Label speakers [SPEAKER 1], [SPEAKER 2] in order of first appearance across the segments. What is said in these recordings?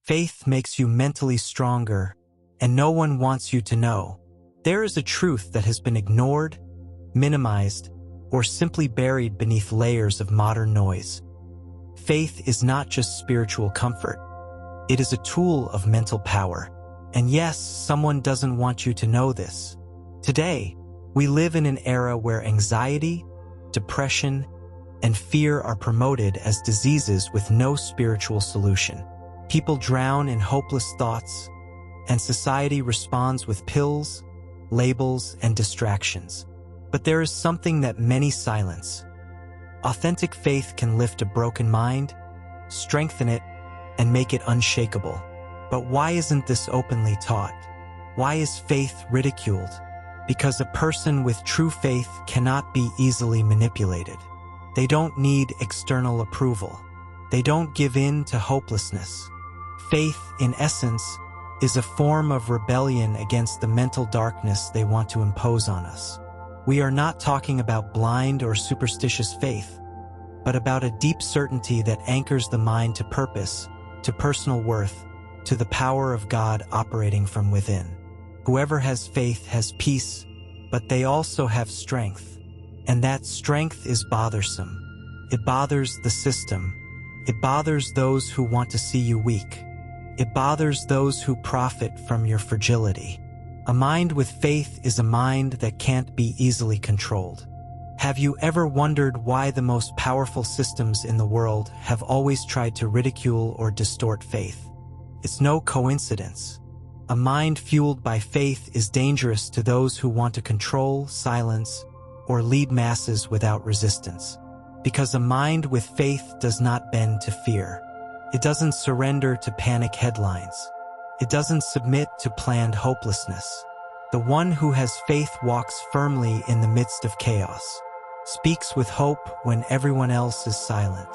[SPEAKER 1] Faith makes you mentally stronger, and no one wants you to know. There is a truth that has been ignored, minimized, or simply buried beneath layers of modern noise. Faith is not just spiritual comfort. It is a tool of mental power. And yes, someone doesn't want you to know this. Today, we live in an era where anxiety, depression, and fear are promoted as diseases with no spiritual solution. People drown in hopeless thoughts, and society responds with pills, labels, and distractions. But there is something that many silence. Authentic faith can lift a broken mind, strengthen it, and make it unshakable. But why isn't this openly taught? Why is faith ridiculed? Because a person with true faith cannot be easily manipulated. They don't need external approval. They don't give in to hopelessness. Faith, in essence, is a form of rebellion against the mental darkness they want to impose on us. We are not talking about blind or superstitious faith, but about a deep certainty that anchors the mind to purpose, to personal worth, to the power of God operating from within. Whoever has faith has peace, but they also have strength. And that strength is bothersome. It bothers the system. It bothers those who want to see you weak. It bothers those who profit from your fragility. A mind with faith is a mind that can't be easily controlled. Have you ever wondered why the most powerful systems in the world have always tried to ridicule or distort faith? It's no coincidence. A mind fueled by faith is dangerous to those who want to control, silence, or lead masses without resistance. Because a mind with faith does not bend to fear. It doesn't surrender to panic headlines. It doesn't submit to planned hopelessness. The one who has faith walks firmly in the midst of chaos, speaks with hope when everyone else is silent,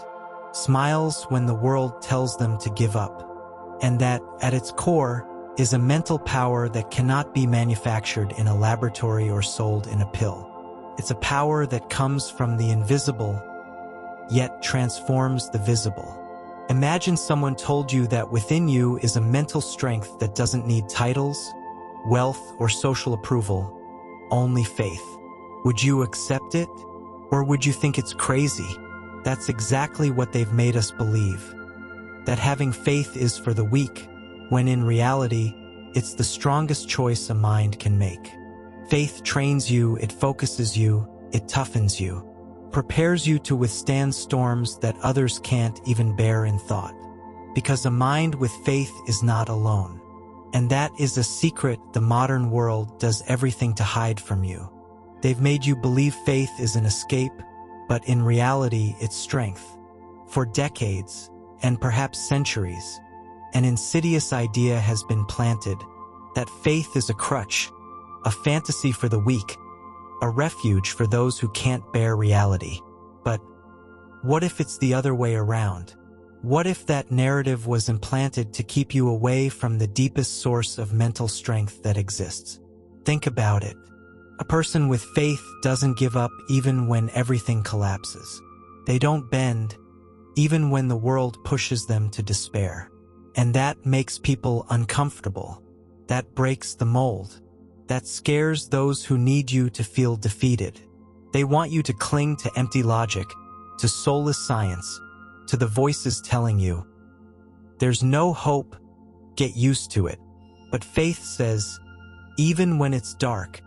[SPEAKER 1] smiles when the world tells them to give up, and that, at its core, is a mental power that cannot be manufactured in a laboratory or sold in a pill. It's a power that comes from the invisible, yet transforms the visible. Imagine someone told you that within you is a mental strength that doesn't need titles, wealth, or social approval, only faith. Would you accept it? Or would you think it's crazy? That's exactly what they've made us believe. That having faith is for the weak, when in reality, it's the strongest choice a mind can make. Faith trains you, it focuses you, it toughens you, prepares you to withstand storms that others can't even bear in thought. Because a mind with faith is not alone. And that is a secret the modern world does everything to hide from you. They've made you believe faith is an escape, but in reality it's strength. For decades, and perhaps centuries, an insidious idea has been planted that faith is a crutch, a fantasy for the weak, a refuge for those who can't bear reality. But what if it's the other way around? What if that narrative was implanted to keep you away from the deepest source of mental strength that exists? Think about it. A person with faith doesn't give up even when everything collapses. They don't bend, even when the world pushes them to despair. And that makes people uncomfortable. That breaks the mold. That scares those who need you to feel defeated. They want you to cling to empty logic, to soulless science, to the voices telling you, there's no hope, get used to it. But faith says, even when it's dark,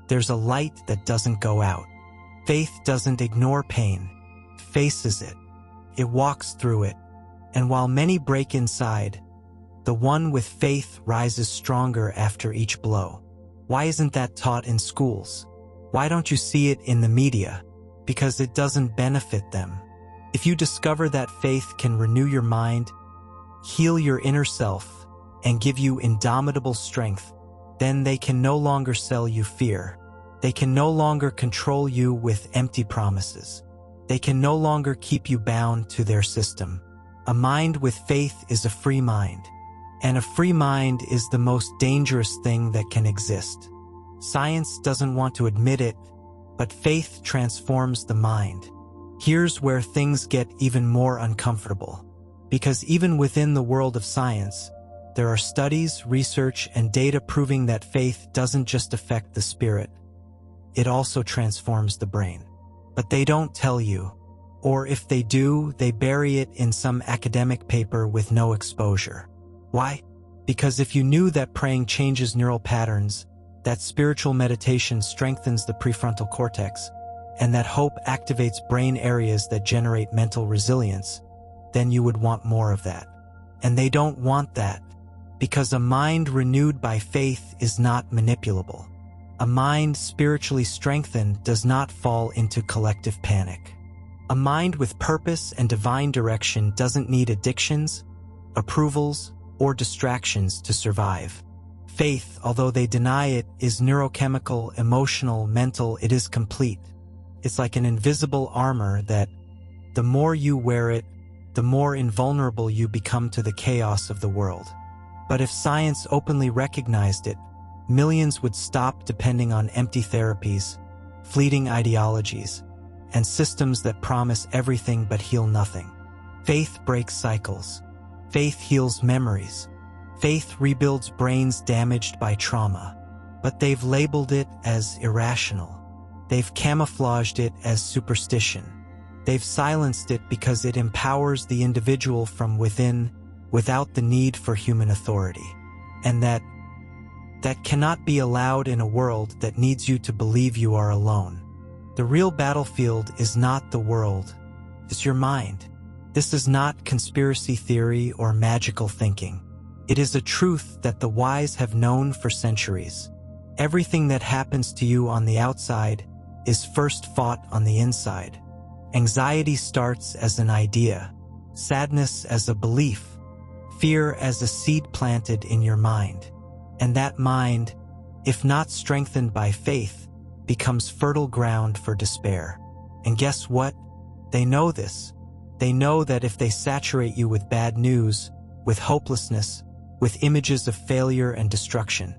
[SPEAKER 1] there's a light that doesn't go out. Faith doesn't ignore pain, faces it. It walks through it. And while many break inside, the one with faith rises stronger after each blow. Why isn't that taught in schools? Why don't you see it in the media? Because it doesn't benefit them. If you discover that faith can renew your mind, heal your inner self, and give you indomitable strength, then they can no longer sell you fear. They can no longer control you with empty promises. They can no longer keep you bound to their system. A mind with faith is a free mind. And a free mind is the most dangerous thing that can exist. Science doesn't want to admit it, but faith transforms the mind. Here's where things get even more uncomfortable. Because even within the world of science, there are studies, research, and data proving that faith doesn't just affect the spirit, it also transforms the brain. But they don't tell you, or if they do, they bury it in some academic paper with no exposure. Why? Because if you knew that praying changes neural patterns, that spiritual meditation strengthens the prefrontal cortex, and that hope activates brain areas that generate mental resilience, then you would want more of that. And they don't want that, because a mind renewed by faith is not manipulable. A mind spiritually strengthened does not fall into collective panic. A mind with purpose and divine direction doesn't need addictions, approvals, or distractions to survive. Faith, although they deny it, is neurochemical, emotional, mental. It is complete. It's like an invisible armor that, the more you wear it, the more invulnerable you become to the chaos of the world. But if science openly recognized it, millions would stop depending on empty therapies, fleeting ideologies, and systems that promise everything but heal nothing. Faith breaks cycles. Faith heals memories. Faith rebuilds brains damaged by trauma. But they've labeled it as irrational. They've camouflaged it as superstition. They've silenced it because it empowers the individual from within without the need for human authority. And that cannot be allowed in a world that needs you to believe you are alone. The real battlefield is not the world, it's your mind. This is not conspiracy theory or magical thinking. It is a truth that the wise have known for centuries. Everything that happens to you on the outside is first fought on the inside. Anxiety starts as an idea, sadness as a belief, fear as a seed planted in your mind. And that mind, if not strengthened by faith, becomes fertile ground for despair. And guess what? They know this. They know that if they saturate you with bad news, with hopelessness, with images of failure and destruction,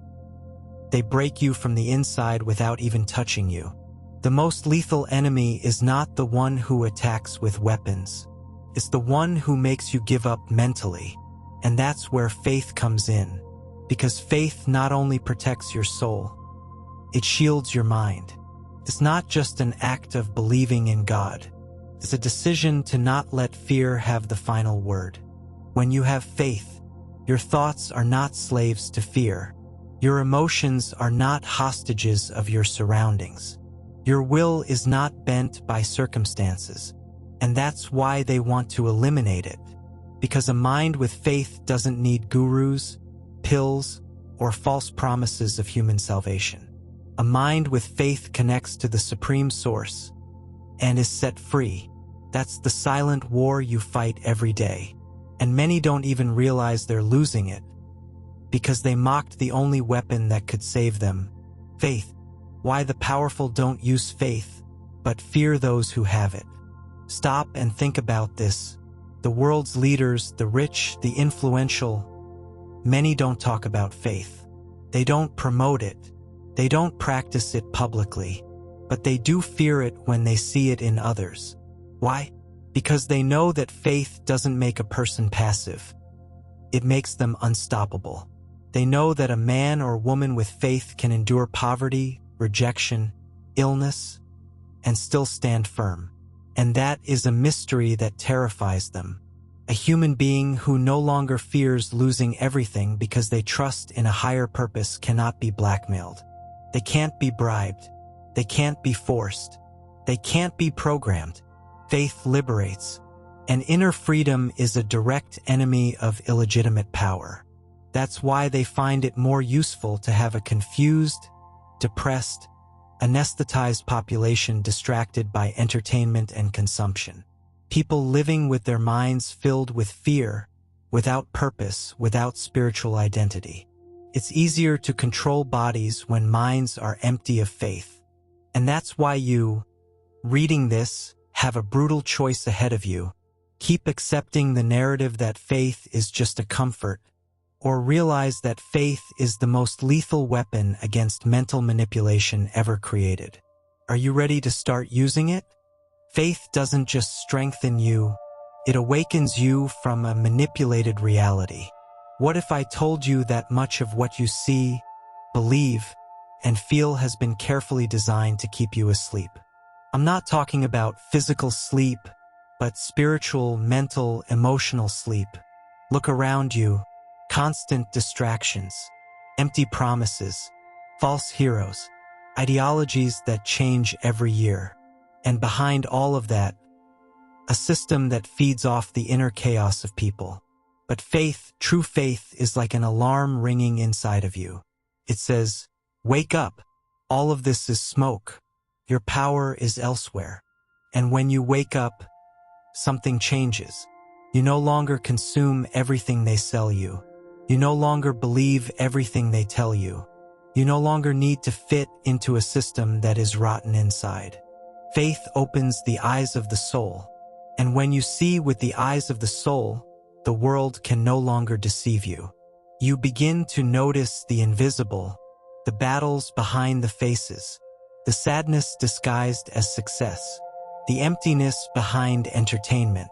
[SPEAKER 1] they break you from the inside without even touching you. The most lethal enemy is not the one who attacks with weapons. It's the one who makes you give up mentally. And that's where faith comes in. Because faith not only protects your soul, it shields your mind. It's not just an act of believing in God. It's a decision to not let fear have the final word. When you have faith, your thoughts are not slaves to fear. Your emotions are not hostages of your surroundings. Your will is not bent by circumstances. And that's why they want to eliminate it. Because a mind with faith doesn't need gurus, pills, or false promises of human salvation. A mind with faith connects to the supreme source and is set free. That's the silent war you fight every day. And many don't even realize they're losing it because they mocked the only weapon that could save them, faith. Why the powerful don't use faith, but fear those who have it. Stop and think about this. The world's leaders, the rich, the influential, many don't talk about faith. They don't promote it. They don't practice it publicly, but they do fear it when they see it in others. Why? Because they know that faith doesn't make a person passive. It makes them unstoppable. They know that a man or woman with faith can endure poverty, rejection, illness, and still stand firm. And that is a mystery that terrifies them. A human being who no longer fears losing everything because they trust in a higher purpose cannot be blackmailed. They can't be bribed. They can't be forced. They can't be programmed. Faith liberates. And inner freedom is a direct enemy of illegitimate power. That's why they find it more useful to have a confused, depressed, anesthetized population distracted by entertainment and consumption. People living with their minds filled with fear, without purpose, without spiritual identity. It's easier to control bodies when minds are empty of faith. And that's why you, reading this, have a brutal choice ahead of you. Keep accepting the narrative that faith is just a comfort, or realize that faith is the most lethal weapon against mental manipulation ever created. Are you ready to start using it? Faith doesn't just strengthen you, It awakens you from a manipulated reality. What if I told you that much of what you see, believe, and feel has been carefully designed to keep you asleep? I'm not talking about physical sleep, but spiritual, mental, emotional sleep. Look around you. Constant distractions, empty promises, false heroes, ideologies that change every year. And behind all of that, a system that feeds off the inner chaos of people. But faith, true faith, is like an alarm ringing inside of you. It says, wake up. All of this is smoke. Your power is elsewhere. And when you wake up, something changes. You no longer consume everything they sell you. You no longer believe everything they tell you. You no longer need to fit into a system that is rotten inside. Faith opens the eyes of the soul. And when you see with the eyes of the soul, the world can no longer deceive you. You begin to notice the invisible, the battles behind the faces, the sadness disguised as success, the emptiness behind entertainment,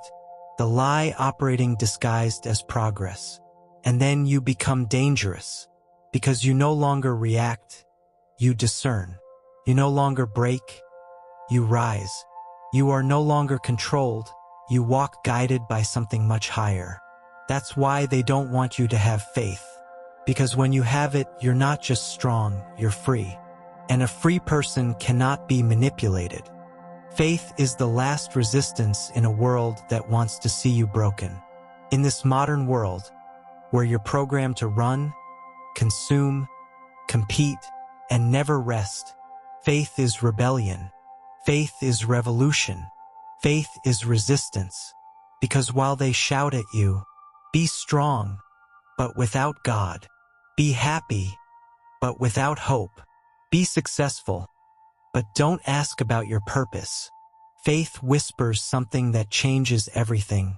[SPEAKER 1] the lie operating disguised as progress. And then you become dangerous, because you no longer react, you discern. You no longer break, you rise. You are no longer controlled, you walk guided by something much higher. That's why they don't want you to have faith. Because when you have it, you're not just strong, you're free. And a free person cannot be manipulated. Faith is the last resistance in a world that wants to see you broken. In this modern world, where you're programmed to run, consume, compete, and never rest, faith is rebellion. Faith is revolution. Faith is resistance. Because while they shout at you, be strong, but without God. Be happy, but without hope. Be successful, but don't ask about your purpose. Faith whispers something that changes everything.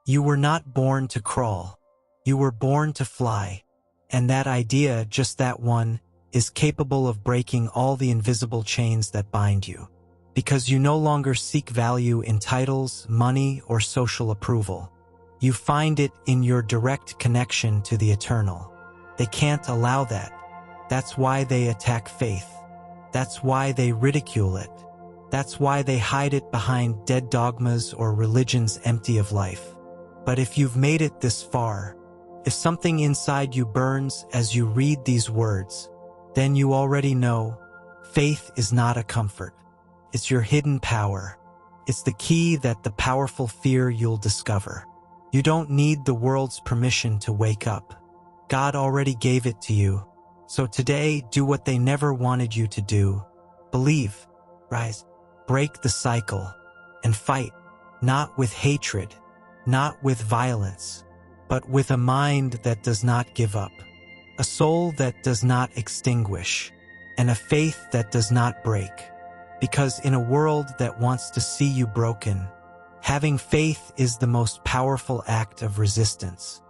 [SPEAKER 1] You were not born to crawl. You were born to fly. And that idea, just that one, is capable of breaking all the invisible chains that bind you. Because you no longer seek value in titles, money, or social approval. You find it in your direct connection to the eternal. They can't allow that. That's why they attack faith. That's why they ridicule it. That's why they hide it behind dead dogmas or religions empty of life. But if you've made it this far, if something inside you burns as you read these words, then you already know faith is not a comfort. It's your hidden power. It's the key that the powerful fear you'll discover. You don't need the world's permission to wake up. God already gave it to you. So today, do what they never wanted you to do. Believe, rise, break the cycle, and fight, not with hatred, not with violence, but with a mind that does not give up, a soul that does not extinguish, and a faith that does not break. Because in a world that wants to see you broken, having faith is the most powerful act of resistance.